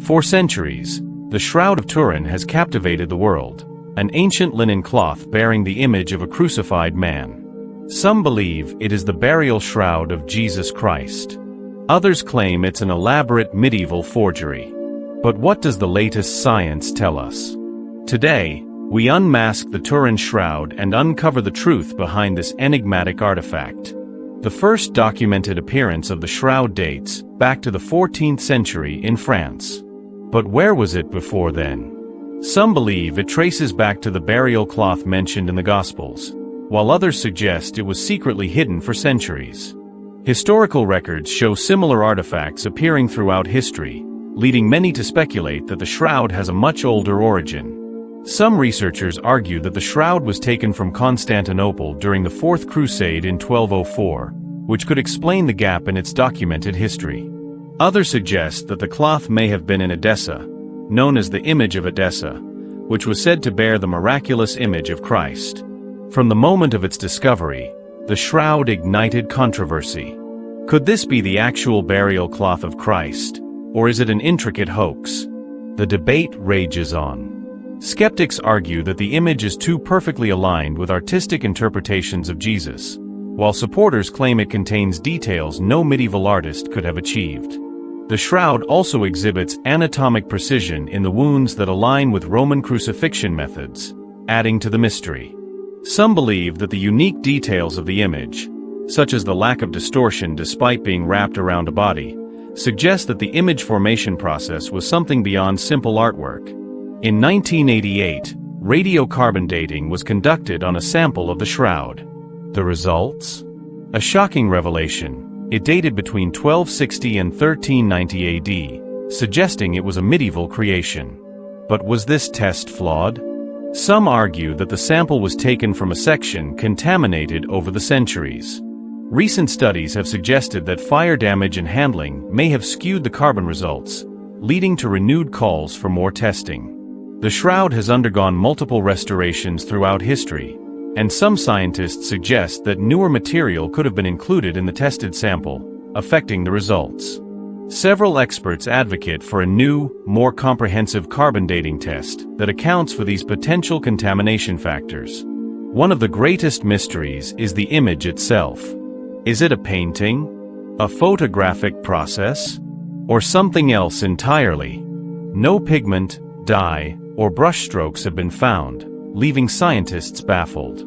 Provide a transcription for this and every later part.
For centuries, the Shroud of Turin has captivated the world, an ancient linen cloth bearing the image of a crucified man. Some believe it is the burial shroud of Jesus Christ. Others claim it's an elaborate medieval forgery. But what does the latest science tell us? Today, we unmask the Turin Shroud and uncover the truth behind this enigmatic artifact. The first documented appearance of the shroud dates back to the 14th century in France. But where was it before then? Some believe it traces back to the burial cloth mentioned in the Gospels, while others suggest it was secretly hidden for centuries. Historical records show similar artifacts appearing throughout history, leading many to speculate that the shroud has a much older origin. Some researchers argue that the shroud was taken from Constantinople during the Fourth Crusade in 1204, which could explain the gap in its documented history. Others suggest that the cloth may have been in Edessa, known as the image of Edessa, which was said to bear the miraculous image of Christ. From the moment of its discovery, the shroud ignited controversy. Could this be the actual burial cloth of Christ, or is it an intricate hoax? The debate rages on. Skeptics argue that the image is too perfectly aligned with artistic interpretations of Jesus, while supporters claim it contains details no medieval artist could have achieved. The shroud also exhibits anatomic precision in the wounds that align with Roman crucifixion methods, adding to the mystery. Some believe that the unique details of the image, such as the lack of distortion despite being wrapped around a body, suggest that the image formation process was something beyond simple artwork. In 1988, radiocarbon dating was conducted on a sample of the shroud. The results? A shocking revelation. It dated between 1260 and 1390 AD, suggesting it was a medieval creation. But was this test flawed? Some argue that the sample was taken from a section contaminated over the centuries. Recent studies have suggested that fire damage and handling may have skewed the carbon results, leading to renewed calls for more testing. The shroud has undergone multiple restorations throughout history, and some scientists suggest that newer material could have been included in the tested sample, affecting the results. Several experts advocate for a new, more comprehensive carbon dating test that accounts for these potential contamination factors. One of the greatest mysteries is the image itself. Is it a painting, a photographic process, or something else entirely? No pigment, dye, or brushstrokes have been found, leaving scientists baffled.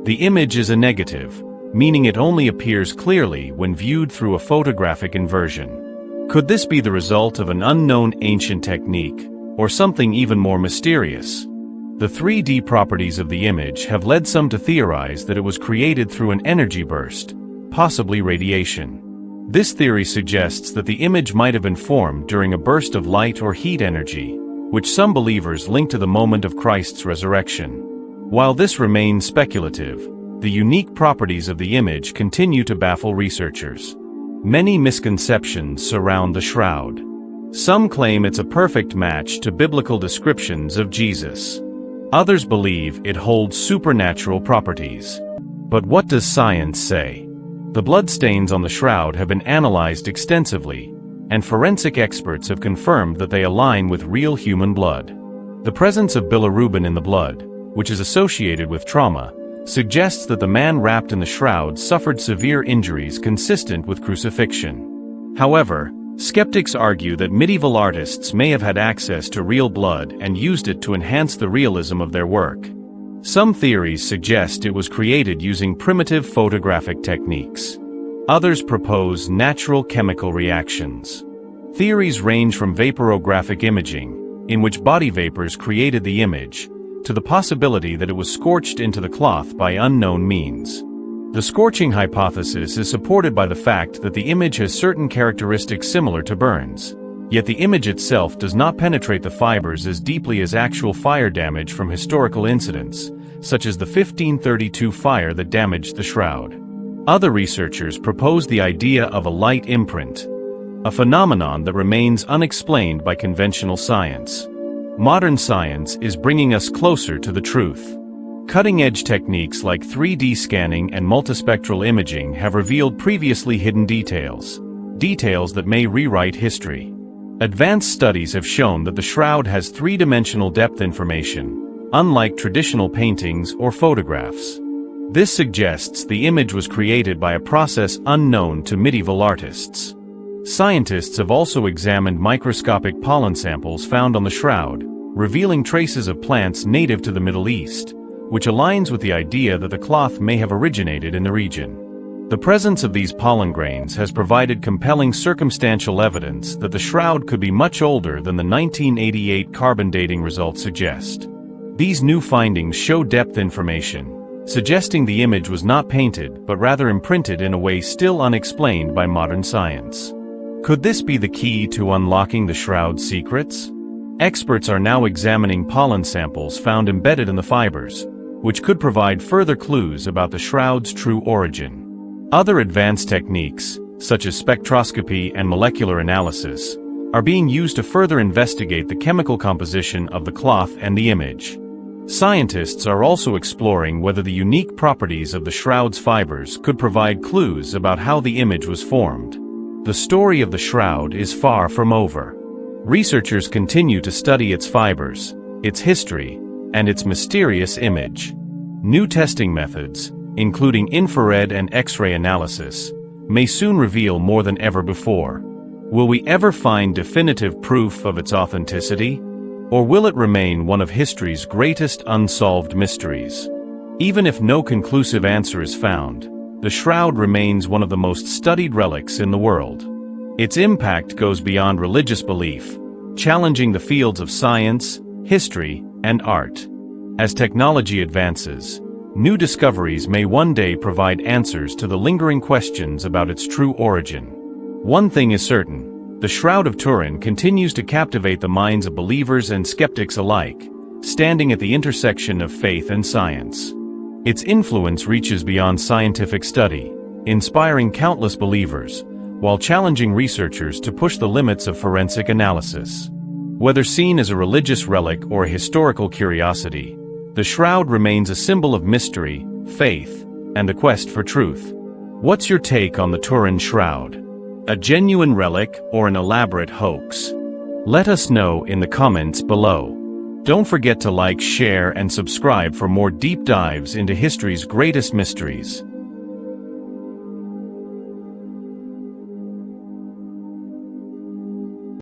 The image is a negative, meaning it only appears clearly when viewed through a photographic inversion. Could this be the result of an unknown ancient technique, or something even more mysterious? The 3D properties of the image have led some to theorize that it was created through an energy burst, possibly radiation. This theory suggests that the image might have been formed during a burst of light or heat energy, which some believers link to the moment of Christ's resurrection. While this remains speculative, the unique properties of the image continue to baffle researchers. Many misconceptions surround the shroud. Some claim it's a perfect match to biblical descriptions of Jesus. Others believe it holds supernatural properties. But what does science say? The bloodstains on the shroud have been analyzed extensively, and forensic experts have confirmed that they align with real human blood. The presence of bilirubin in the blood, which is associated with trauma, suggests that the man wrapped in the shroud suffered severe injuries consistent with crucifixion. However, skeptics argue that medieval artists may have had access to real blood and used it to enhance the realism of their work. Some theories suggest it was created using primitive photographic techniques. Others propose natural chemical reactions. Theories range from vaporographic imaging, in which body vapors created the image, to the possibility that it was scorched into the cloth by unknown means. The scorching hypothesis is supported by the fact that the image has certain characteristics similar to burns, yet the image itself does not penetrate the fibers as deeply as actual fire damage from historical incidents, such as the 1532 fire that damaged the shroud. Other researchers propose the idea of a light imprint, a phenomenon that remains unexplained by conventional science. Modern science is bringing us closer to the truth. Cutting-edge techniques like 3D scanning and multispectral imaging have revealed previously hidden details that may rewrite history. Advanced studies have shown that the shroud has three-dimensional depth information, unlike traditional paintings or photographs. This suggests the image was created by a process unknown to medieval artists. Scientists have also examined microscopic pollen samples found on the shroud, revealing traces of plants native to the Middle East, which aligns with the idea that the cloth may have originated in the region. The presence of these pollen grains has provided compelling circumstantial evidence that the shroud could be much older than the 1988 carbon dating results suggest. These new findings show depth information, suggesting the image was not painted but rather imprinted in a way still unexplained by modern science. Could this be the key to unlocking the shroud's secrets? Experts are now examining pollen samples found embedded in the fibers, which could provide further clues about the shroud's true origin. Other advanced techniques, such as spectroscopy and molecular analysis, are being used to further investigate the chemical composition of the cloth and the image. Scientists are also exploring whether the unique properties of the shroud's fibers could provide clues about how the image was formed. The story of the shroud is far from over. Researchers continue to study its fibers, its history, and its mysterious image. New testing methods, including infrared and X-ray analysis, may soon reveal more than ever before. Will we ever find definitive proof of its authenticity? Or will it remain one of history's greatest unsolved mysteries? Even if no conclusive answer is found, the shroud remains one of the most studied relics in the world. Its impact goes beyond religious belief, challenging the fields of science, history, and art. As technology advances, new discoveries may one day provide answers to the lingering questions about its true origin. One thing is certain: the Shroud of Turin continues to captivate the minds of believers and skeptics alike, standing at the intersection of faith and science. Its influence reaches beyond scientific study, inspiring countless believers, while challenging researchers to push the limits of forensic analysis. Whether seen as a religious relic or a historical curiosity, the shroud remains a symbol of mystery, faith, and the quest for truth. What's your take on the Turin Shroud? A genuine relic or an elaborate hoax? Let us know in the comments below. Don't forget to like, share, and subscribe for more deep dives into history's greatest mysteries.